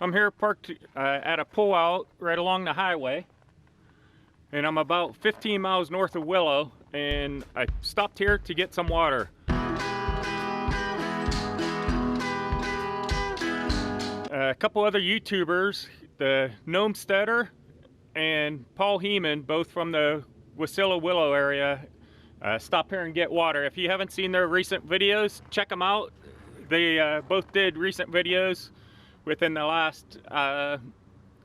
I'm here parked at a pullout right along the highway, and I'm about 15 miles north of Willow, and I stopped here to get some water. A couple other YouTubers, the Gnomestead and Paul Hemann, both from the Willow area, stop here and get water. If you haven't seen their recent videos, check them out. They both did recent videos within the last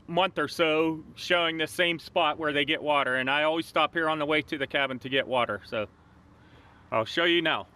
month or so showing the same spot where they get water, and I always stop here on the way to the cabin to get water, so I'll show you now.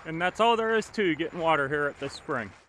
And that's all there is to getting water here at this spring.